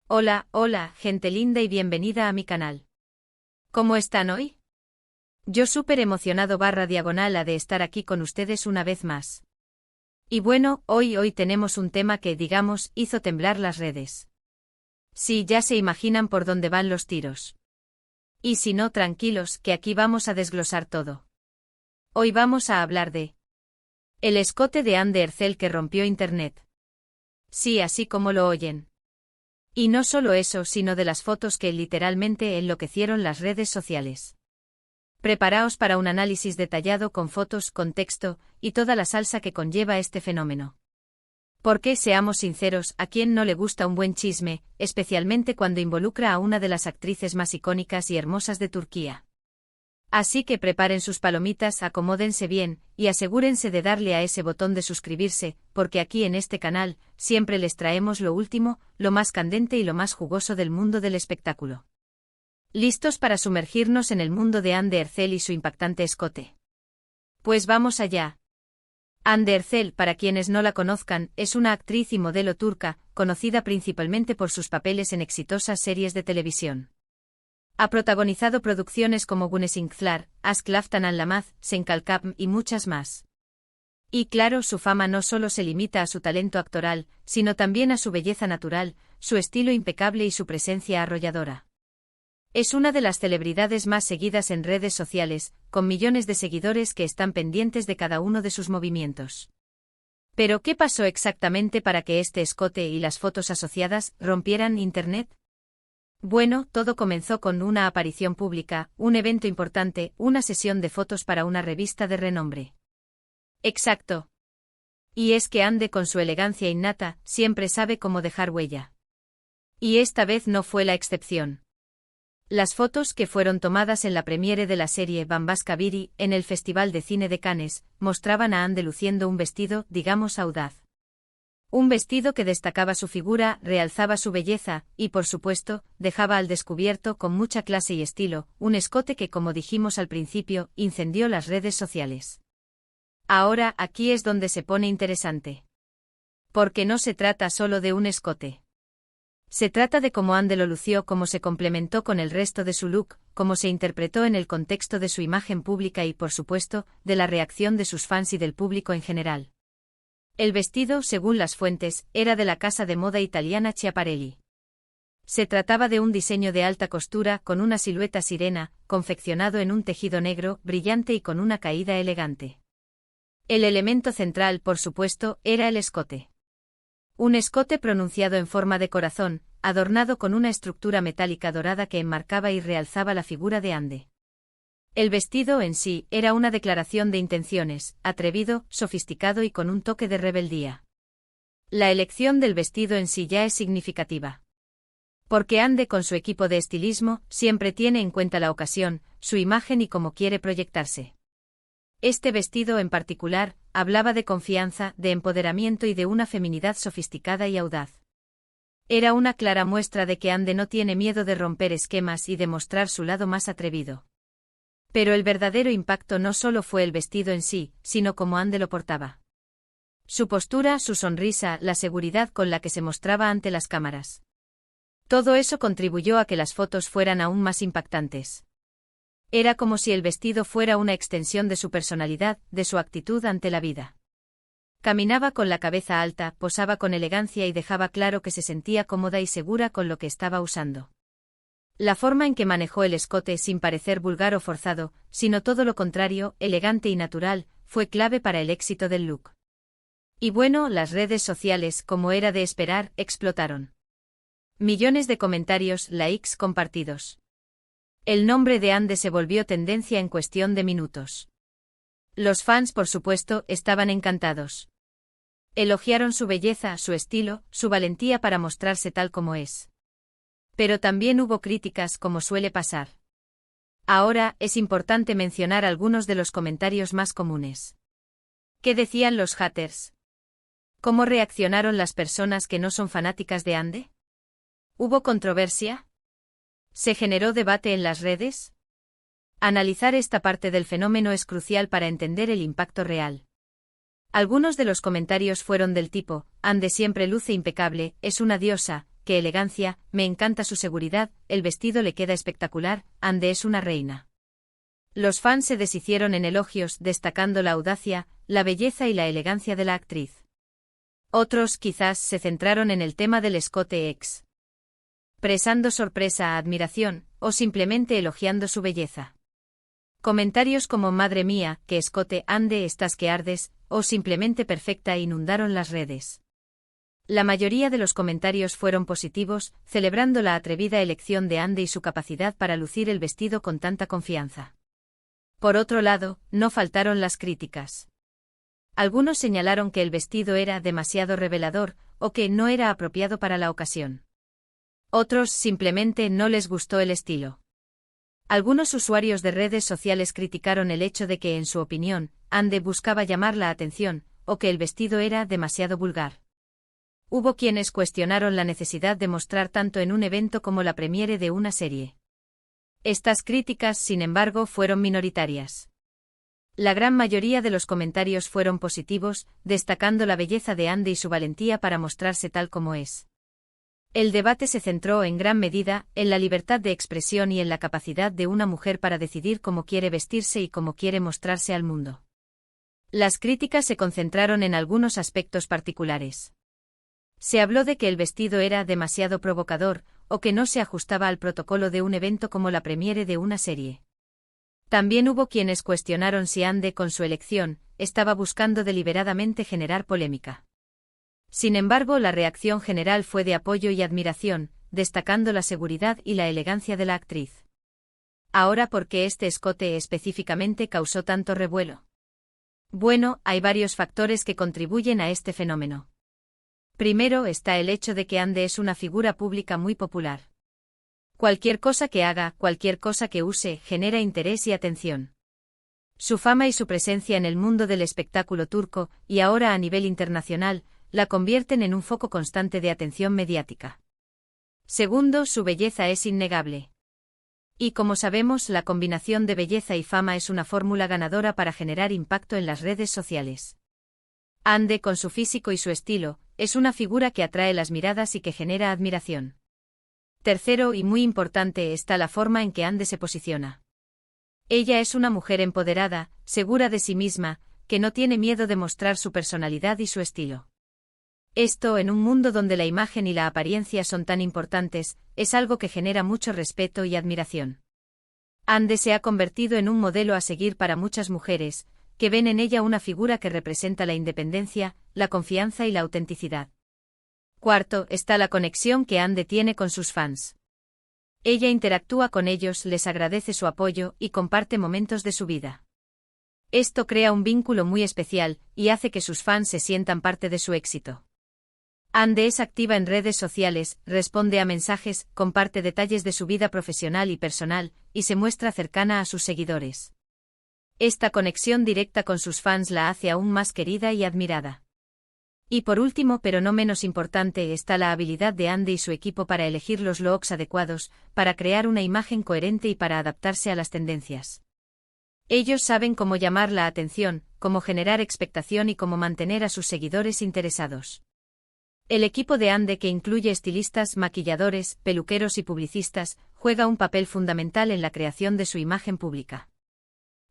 Hola, hola, gente linda y bienvenida a mi canal. ¿Cómo están hoy? Yo súper emocionado /diagonal de estar aquí con ustedes una vez más. Y bueno, hoy tenemos un tema que, digamos, hizo temblar las redes. Sí, ya se imaginan por dónde van los tiros. Y si no, tranquilos, que aquí vamos a desglosar todo. Hoy vamos a hablar de el escote de Anne Ercel que rompió internet. Sí, así como lo oyen. Y no solo eso, sino de las fotos que literalmente enloquecieron las redes sociales. Preparaos para un análisis detallado con fotos, contexto, y toda la salsa que conlleva este fenómeno. Porque, seamos sinceros, ¿a quién no le gusta un buen chisme, especialmente cuando involucra a una de las actrices más icónicas y hermosas de Turquía? Así que preparen sus palomitas, acomódense bien, y asegúrense de darle a ese botón de suscribirse, porque aquí en este canal, siempre les traemos lo último, lo más candente y lo más jugoso del mundo del espectáculo. ¿Listos para sumergirnos en el mundo de Anne Ercel y su impactante escote? Pues vamos allá. Anne Ercel, para quienes no la conozcan, es una actriz y modelo turca, conocida principalmente por sus papeles en exitosas series de televisión. Ha protagonizado producciones como Güneşinkler, Aşk Laftan Anlamaz, Senkalkam y muchas más. Y claro, su fama no solo se limita a su talento actoral, sino también a su belleza natural, su estilo impecable y su presencia arrolladora. Es una de las celebridades más seguidas en redes sociales, con millones de seguidores que están pendientes de cada uno de sus movimientos. Pero, ¿qué pasó exactamente para que este escote y las fotos asociadas rompieran internet? Bueno, todo comenzó con una aparición pública, un evento importante, una sesión de fotos para una revista de renombre. Exacto. Y es que Anne, con su elegancia innata, siempre sabe cómo dejar huella. Y esta vez no fue la excepción. Las fotos que fueron tomadas en la premiere de la serie Bambaşka Biri, en el Festival de Cine de Cannes, mostraban a Anne luciendo un vestido, digamos, audaz. Un vestido que destacaba su figura, realzaba su belleza, y por supuesto, dejaba al descubierto con mucha clase y estilo, un escote que, como dijimos al principio, incendió las redes sociales. Ahora, aquí es donde se pone interesante. Porque no se trata solo de un escote. Se trata de cómo Anne lo lució, cómo se complementó con el resto de su look, cómo se interpretó en el contexto de su imagen pública y, por supuesto, de la reacción de sus fans y del público en general. El vestido, según las fuentes, era de la casa de moda italiana Schiaparelli. Se trataba de un diseño de alta costura con una silueta sirena, confeccionado en un tejido negro, brillante y con una caída elegante. El elemento central, por supuesto, era el escote. Un escote pronunciado en forma de corazón, adornado con una estructura metálica dorada que enmarcaba y realzaba la figura de Anne. El vestido en sí era una declaración de intenciones, atrevido, sofisticado y con un toque de rebeldía. La elección del vestido en sí ya es significativa. Porque Anne, con su equipo de estilismo, siempre tiene en cuenta la ocasión, su imagen y cómo quiere proyectarse. Este vestido en particular, hablaba de confianza, de empoderamiento y de una feminidad sofisticada y audaz. Era una clara muestra de que Anne no tiene miedo de romper esquemas y de mostrar su lado más atrevido. Pero el verdadero impacto no solo fue el vestido en sí, sino cómo Anne lo portaba. Su postura, su sonrisa, la seguridad con la que se mostraba ante las cámaras. Todo eso contribuyó a que las fotos fueran aún más impactantes. Era como si el vestido fuera una extensión de su personalidad, de su actitud ante la vida. Caminaba con la cabeza alta, posaba con elegancia y dejaba claro que se sentía cómoda y segura con lo que estaba usando. La forma en que manejó el escote sin parecer vulgar o forzado, sino todo lo contrario, elegante y natural, fue clave para el éxito del look. Y bueno, las redes sociales, como era de esperar, explotaron. Millones de comentarios, likes, compartidos. El nombre de Anne se volvió tendencia en cuestión de minutos. Los fans, por supuesto, estaban encantados. Elogiaron su belleza, su estilo, su valentía para mostrarse tal como es. Pero también hubo críticas, como suele pasar. Ahora, es importante mencionar algunos de los comentarios más comunes. ¿Qué decían los haters? ¿Cómo reaccionaron las personas que no son fanáticas de Anne? ¿Hubo controversia? ¿Se generó debate en las redes? Analizar esta parte del fenómeno es crucial para entender el impacto real. Algunos de los comentarios fueron del tipo: Anne siempre luce impecable, es una diosa, qué elegancia, me encanta su seguridad, el vestido le queda espectacular, Ande es una reina. Los fans se deshicieron en elogios, destacando la audacia, la belleza y la elegancia de la actriz. Otros, quizás, se centraron en el tema del escote expresando sorpresa, admiración, o simplemente elogiando su belleza. Comentarios como «Madre mía, qué escote, Ande, estás que ardes», o simplemente perfecta inundaron las redes. La mayoría de los comentarios fueron positivos, celebrando la atrevida elección de Ande y su capacidad para lucir el vestido con tanta confianza. Por otro lado, no faltaron las críticas. Algunos señalaron que el vestido era demasiado revelador, o que no era apropiado para la ocasión. Otros simplemente no les gustó el estilo. Algunos usuarios de redes sociales criticaron el hecho de que, en su opinión, Ande buscaba llamar la atención, o que el vestido era demasiado vulgar. Hubo quienes cuestionaron la necesidad de mostrar tanto en un evento como la premiere de una serie. Estas críticas, sin embargo, fueron minoritarias. La gran mayoría de los comentarios fueron positivos, destacando la belleza de Ande y su valentía para mostrarse tal como es. El debate se centró en gran medida en la libertad de expresión y en la capacidad de una mujer para decidir cómo quiere vestirse y cómo quiere mostrarse al mundo. Las críticas se concentraron en algunos aspectos particulares. Se habló de que el vestido era demasiado provocador, o que no se ajustaba al protocolo de un evento como la premiere de una serie. También hubo quienes cuestionaron si Ande, con su elección, estaba buscando deliberadamente generar polémica. Sin embargo, la reacción general fue de apoyo y admiración, destacando la seguridad y la elegancia de la actriz. Ahora, ¿por qué este escote específicamente causó tanto revuelo? Bueno, hay varios factores que contribuyen a este fenómeno. Primero está el hecho de que Ande es una figura pública muy popular. Cualquier cosa que haga, cualquier cosa que use, genera interés y atención. Su fama y su presencia en el mundo del espectáculo turco, y ahora a nivel internacional, la convierten en un foco constante de atención mediática. Segundo, su belleza es innegable. Y como sabemos, la combinación de belleza y fama es una fórmula ganadora para generar impacto en las redes sociales. Ande, con su físico y su estilo, es una figura que atrae las miradas y que genera admiración. Tercero, y muy importante, está la forma en que Ande se posiciona. Ella es una mujer empoderada, segura de sí misma, que no tiene miedo de mostrar su personalidad y su estilo. Esto, en un mundo donde la imagen y la apariencia son tan importantes, es algo que genera mucho respeto y admiración. Ande se ha convertido en un modelo a seguir para muchas mujeres, que ven en ella una figura que representa la independencia, la confianza y la autenticidad. Cuarto, está la conexión que Ande tiene con sus fans. Ella interactúa con ellos, les agradece su apoyo y comparte momentos de su vida. Esto crea un vínculo muy especial y hace que sus fans se sientan parte de su éxito. Ande es activa en redes sociales, responde a mensajes, comparte detalles de su vida profesional y personal, y se muestra cercana a sus seguidores. Esta conexión directa con sus fans la hace aún más querida y admirada. Y por último, pero no menos importante, está la habilidad de Ande y su equipo para elegir los looks adecuados, para crear una imagen coherente y para adaptarse a las tendencias. Ellos saben cómo llamar la atención, cómo generar expectación y cómo mantener a sus seguidores interesados. El equipo de Ande, que incluye estilistas, maquilladores, peluqueros y publicistas, juega un papel fundamental en la creación de su imagen pública.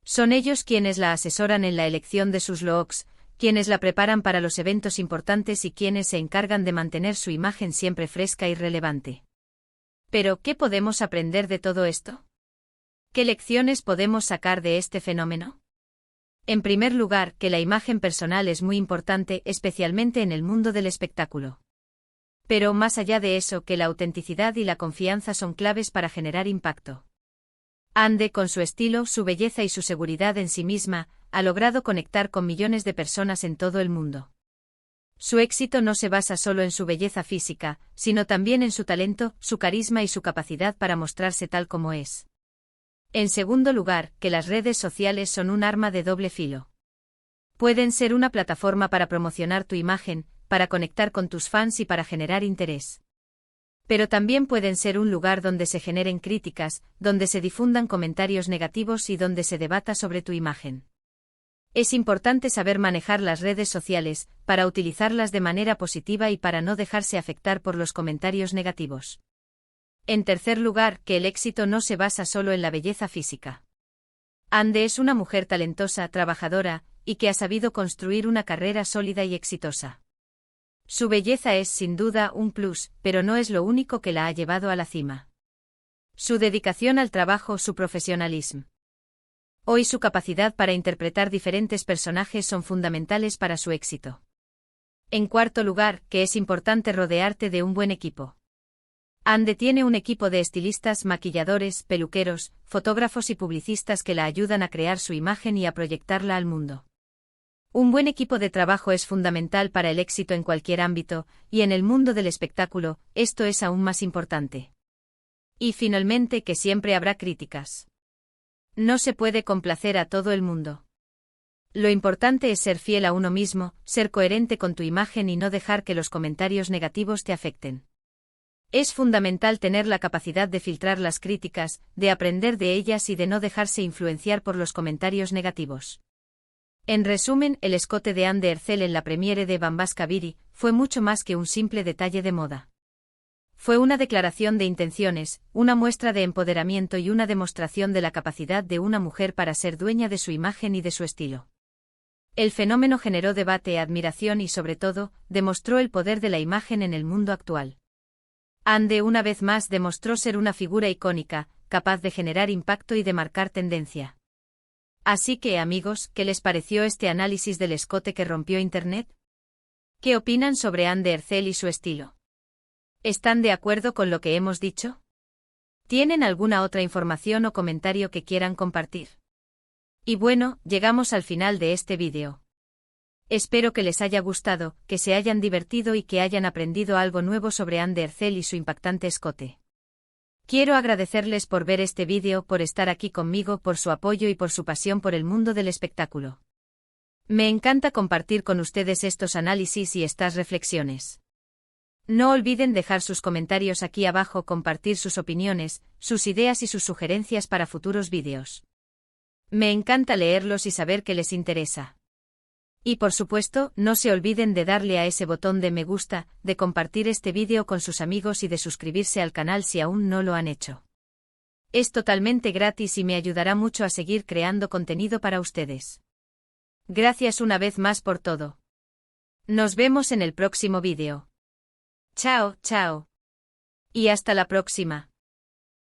Son ellos quienes la asesoran en la elección de sus looks, quienes la preparan para los eventos importantes y quienes se encargan de mantener su imagen siempre fresca y relevante. Pero, ¿qué podemos aprender de todo esto? ¿Qué lecciones podemos sacar de este fenómeno? En primer lugar, que la imagen personal es muy importante, especialmente en el mundo del espectáculo. Pero más allá de eso, que la autenticidad y la confianza son claves para generar impacto. Ande, con su estilo, su belleza y su seguridad en sí misma, ha logrado conectar con millones de personas en todo el mundo. Su éxito no se basa solo en su belleza física, sino también en su talento, su carisma y su capacidad para mostrarse tal como es. En segundo lugar, que las redes sociales son un arma de doble filo. Pueden ser una plataforma para promocionar tu imagen, para conectar con tus fans y para generar interés. Pero también pueden ser un lugar donde se generen críticas, donde se difundan comentarios negativos y donde se debata sobre tu imagen. Es importante saber manejar las redes sociales, para utilizarlas de manera positiva y para no dejarse afectar por los comentarios negativos. En tercer lugar, que el éxito no se basa solo en la belleza física. Ande es una mujer talentosa, trabajadora, y que ha sabido construir una carrera sólida y exitosa. Su belleza es sin duda un plus, pero no es lo único que la ha llevado a la cima. Su dedicación al trabajo, su profesionalismo. Hoy su capacidad para interpretar diferentes personajes son fundamentales para su éxito. En cuarto lugar, que es importante rodearte de un buen equipo. Ande tiene un equipo de estilistas, maquilladores, peluqueros, fotógrafos y publicistas que la ayudan a crear su imagen y a proyectarla al mundo. Un buen equipo de trabajo es fundamental para el éxito en cualquier ámbito, y en el mundo del espectáculo, esto es aún más importante. Y finalmente, que siempre habrá críticas. No se puede complacer a todo el mundo. Lo importante es ser fiel a uno mismo, ser coherente con tu imagen y no dejar que los comentarios negativos te afecten. Es fundamental tener la capacidad de filtrar las críticas, de aprender de ellas y de no dejarse influenciar por los comentarios negativos. En resumen, el escote de Ande Ercel en la premiere de Bambas Kabiri fue mucho más que un simple detalle de moda. Fue una declaración de intenciones, una muestra de empoderamiento y una demostración de la capacidad de una mujer para ser dueña de su imagen y de su estilo. El fenómeno generó debate, admiración y sobre todo, demostró el poder de la imagen en el mundo actual. Ande una vez más demostró ser una figura icónica, capaz de generar impacto y de marcar tendencia. Así que, amigos, ¿qué les pareció este análisis del escote que rompió Internet? ¿Qué opinan sobre Ande Ercel y su estilo? ¿Están de acuerdo con lo que hemos dicho? ¿Tienen alguna otra información o comentario que quieran compartir? Y bueno, llegamos al final de este vídeo. Espero que les haya gustado, que se hayan divertido y que hayan aprendido algo nuevo sobre Ande Ercel y su impactante escote. Quiero agradecerles por ver este vídeo, por estar aquí conmigo, por su apoyo y por su pasión por el mundo del espectáculo. Me encanta compartir con ustedes estos análisis y estas reflexiones. No olviden dejar sus comentarios aquí abajo, compartir sus opiniones, sus ideas y sus sugerencias para futuros vídeos. Me encanta leerlos y saber que les interesa. Y por supuesto, no se olviden de darle a ese botón de me gusta, de compartir este vídeo con sus amigos y de suscribirse al canal si aún no lo han hecho. Es totalmente gratis y me ayudará mucho a seguir creando contenido para ustedes. Gracias una vez más por todo. Nos vemos en el próximo vídeo. Chao, chao. Y hasta la próxima.